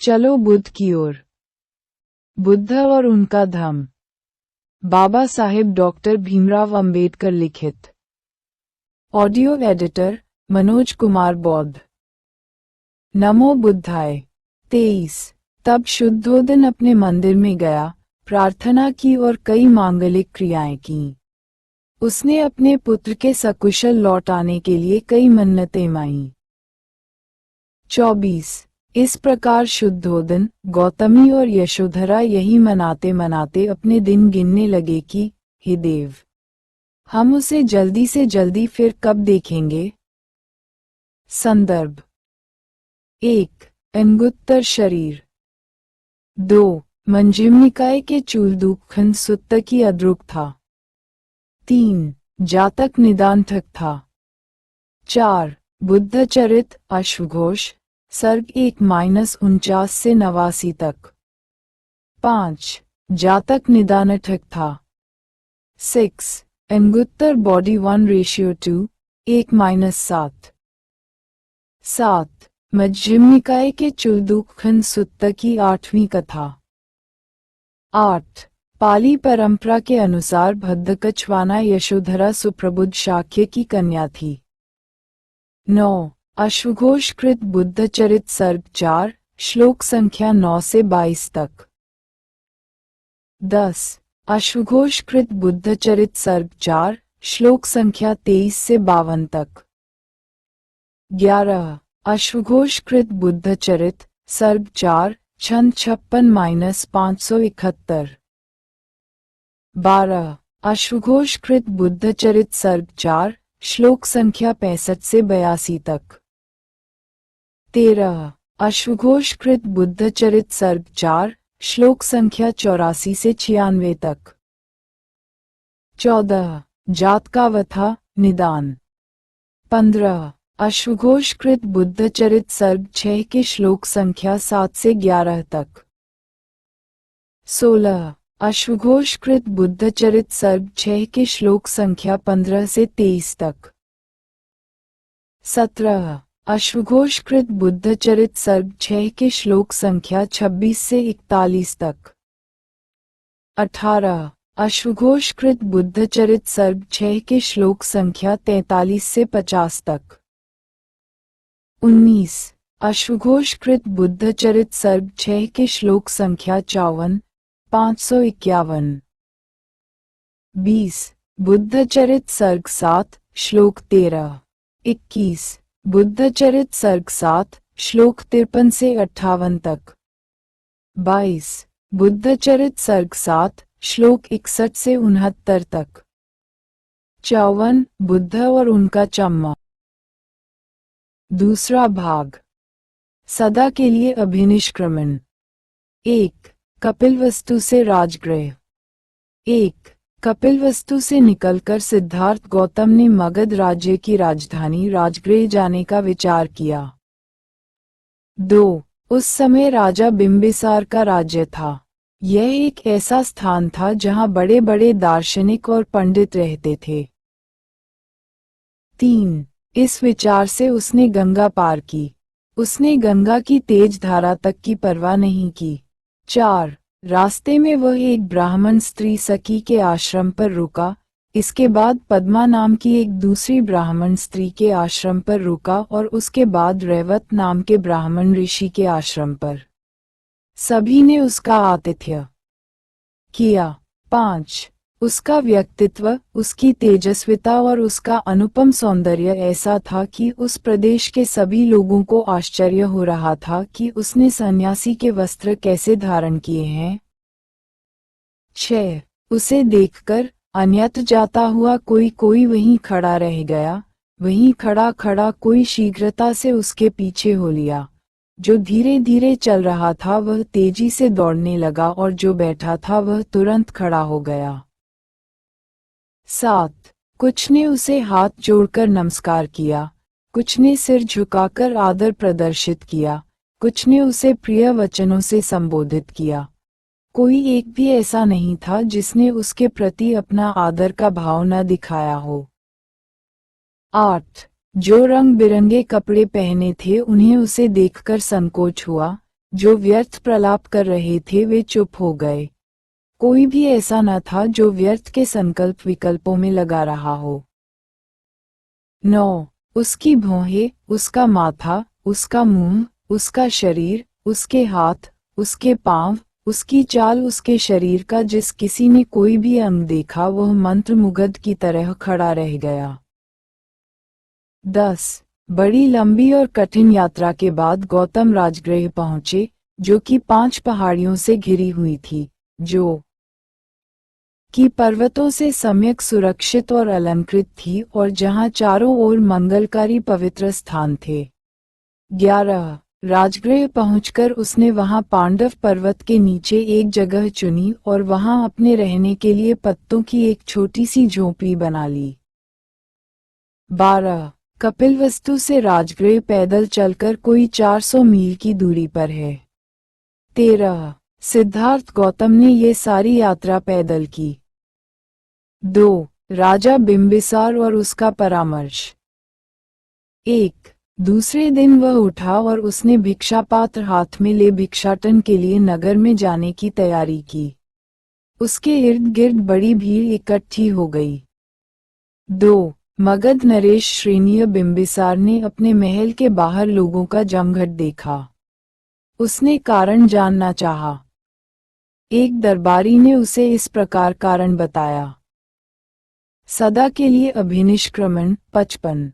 चलो बुद्ध की ओर। बुद्ध और उनका धम्म। बाबा साहेब डॉक्टर भीमराव अंबेडकर लिखित। ऑडियो एडिटर मनोज कुमार बौद्ध। नमो बुद्धाय। 23। तब शुद्धोदन अपने मंदिर में गया, प्रार्थना की और कई मांगलिक क्रियाएं की। उसने अपने पुत्र के सकुशल लौट आने के लिए कई मन्नतें मांगी। 24। इस प्रकार शुद्धोदन, गौतमी और यशोधरा यही मनाते मनाते अपने दिन गिनने लगे कि, हे देव, हम उसे जल्दी से जल्दी फिर कब देखेंगे। संदर्भ 1. अंगुत्तर शरीर। 2. मंजिम निकाय के चूलदुखन सुत्त की अद्रुक था। 3. जातक निदांतक था। 4. बुद्ध चरित अश्वघोष, सर्ग 1-49 से 89 तक। 5. जातक निदानठक था। 6. अंगुत्तर बॉडी 1:2, 1-7। 7. मध्यम निकाय के चूलदुखन सुत्त की 8वीं कथा। 8. पाली परंपरा के अनुसार भद्दकच्छवाना यशोधरा सुप्रबुद्ध शाक्य की कन्या थी। 9. अश्वघोष कृत बुद्ध चरित सर्ग 4, श्लोक संख्या 9 से 22 तक। 10. अश्वघोष कृत बुद्ध चरित सर्ग 4, श्लोक संख्या 23 से 52 तक। 11. अश्वघोष कृत बुद्ध चरित सर्ग 4, छंद 56-571। 12. अश्वघोष कृत बुद्ध चरित सर्ग 4, श्लोक संख्या 65 से 82 तक। 13. अश्वघोष कृत बुद्ध चरित सर्ग 4, श्लोक संख्या 84 से 96 तक। 14. जात का वथा, निदान। 15. अश्वघोष कृत बुद्ध चरित सर्ग 6 के श्लोक संख्या 7 से 11 तक। 16. अश्वघोष कृत बुद्ध चरित सर्ग 6 के श्लोक संख्या 15 से 23 तक। 17. अश्वघोष कृत बुद्ध चरित सर्ग 6 के श्लोक संख्या 26 से 41 तक। 18. अश्वघोष कृत बुद्ध चरित सर्ग 6 के श्लोक संख्या 43 से 50 तक। 19. अश्वघोष कृत बुद्ध चरित सर्ग 6 के श्लोक संख्या 54, 551। 20. बुद्ध चरित सर्ग 7, श्लोक 13। 21. बुद्ध चरित सर्ग 7, श्लोक 53 से 58 तक। 22. बुद्ध चरित सर्ग 7, श्लोक 61 से 69 तक। 54. बुद्ध और उनका चम्मा। दूसरा भाग। सदा के लिए अभिनिष्क्रमण। 1. कपिलवस्तु से राजगृह। 1. कपिलवस्तु से निकलकर सिद्धार्थ गौतम ने मगध राज्य की राजधानी राजगृह जाने का विचार किया। 2. उस समय राजा बिंबिसार का राज्य था। यह एक ऐसा स्थान था जहां बड़े बड़े दार्शनिक और पंडित रहते थे। 3. इस विचार से उसने गंगा पार की। उसने गंगा की तेज धारा तक की परवाह नहीं की। 4. रास्ते में वह एक ब्राह्मण स्त्री सखी के आश्रम पर रुका। इसके बाद पद्मा नाम की एक दूसरी ब्राह्मण स्त्री के आश्रम पर रुका और उसके बाद रैवत नाम के ब्राह्मण ऋषि के आश्रम पर। सभी ने उसका आतिथ्य किया। 5. उसका व्यक्तित्व, उसकी तेजस्विता और उसका अनुपम सौंदर्य ऐसा था कि उस प्रदेश के सभी लोगों को आश्चर्य हो रहा था कि उसने सन्यासी के वस्त्र कैसे धारण किए हैं। 6. उसे देखकर अन्यत्र जाता हुआ कोई वहीं खड़ा रह गया। वहीं खड़ा खड़ा कोई शीघ्रता से उसके पीछे हो लिया। जो धीरे धीरे चल रहा था वह तेजी से दौड़ने लगा और जो बैठा था वह तुरंत खड़ा हो गया। 7. कुछ ने उसे हाथ जोड़कर नमस्कार किया, कुछ ने सिर झुकाकर आदर प्रदर्शित किया, कुछ ने उसे प्रिय वचनों से संबोधित किया। कोई एक भी ऐसा नहीं था जिसने उसके प्रति अपना आदर का भाव न दिखाया हो। 8. जो रंग बिरंगे कपड़े पहने थे उन्हें उसे देखकर संकोच हुआ, जो व्यर्थ प्रलाप कर रहे थे वे चुप हो गए। कोई भी ऐसा न था जो व्यर्थ के संकल्प विकल्पों में लगा रहा हो। 9. उसकी भौहें, उसका माथा, उसका मुंह, उसका शरीर, उसके हाथ, उसके पांव, उसकी चाल, उसके शरीर का जिस किसी ने कोई भी अंग देखा वह मंत्रमुग्ध की तरह खड़ा रह गया। 10. बड़ी लंबी और कठिन यात्रा के बाद गौतम राजगृह पहुंचे, जो कि 5 पहाड़ियों से घिरी हुई थी, जो कि पर्वतों से सम्यक सुरक्षित और अलंकृत थी और जहां चारों ओर मंगलकारी पवित्र स्थान थे। 11. राजगृह पहुंचकर उसने वहां पांडव पर्वत के नीचे एक जगह चुनी और वहां अपने रहने के लिए पत्तों की एक छोटी सी झोंपड़ी बना ली। 12. कपिलवस्तु से राजगृह पैदल चलकर कोई 400 मील की दूरी पर है। 13. सिद्धार्थ गौतम ने ये सारी यात्रा पैदल की। 2. राजा बिंबिसार और उसका परामर्श। 1. दूसरे दिन वह उठा और उसने भिक्षापात्र हाथ में ले भिक्षाटन के लिए नगर में जाने की तैयारी की। उसके इर्द गिर्द बड़ी भीड़ इकट्ठी हो गई। 2. मगध नरेश श्रेणीय बिंबिसार ने अपने महल के बाहर लोगों का जमघट देखा। उसने कारण जानना चाहा। एक दरबारी ने उसे इस प्रकार कारण बताया। सदा के लिए अभिनिष्क्रमण 55।